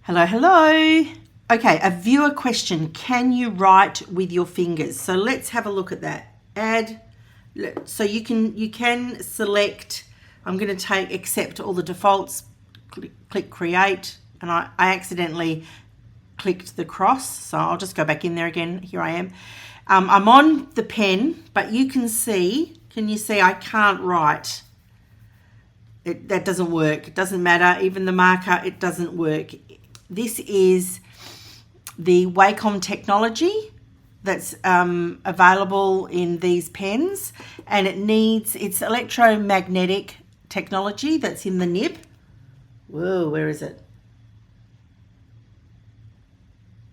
Hello, hello. Okay, a viewer question. Can you write with your fingers? So let's have a look at that. Add. So you can select. I'm going to accept all the defaults. Click create, and I accidentally clicked the cross. So I'll just go back in there again. Here I am. I'm on the pen, but you can see. Can you see? I can't write. That doesn't work. It doesn't matter. Even the marker, it doesn't work. This is the Wacom technology that's available in these pens, and it's electromagnetic technology that's in the nib. Whoa, where is it?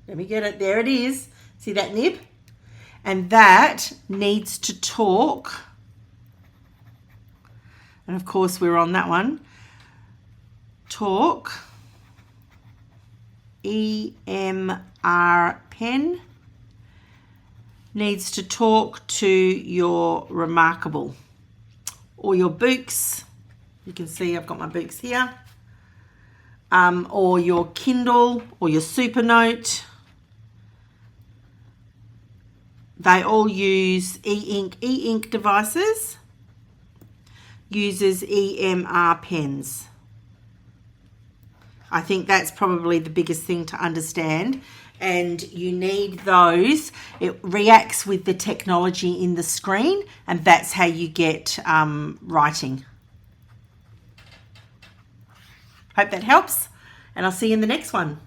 Let me get it. There it is. See that nib? And that needs to talk. And of course we're on that one. Talk. EMR pen needs to talk to your reMarkable or your BOOX. You can see I've got my BOOX here. Or your Kindle or your Supernote. They all use e-ink. E-ink devices uses EMR pens. I think that's probably the biggest thing to understand, and you need those. It reacts with the technology in the screen, and that's how you get writing. Hope that helps, and I'll see you in the next one.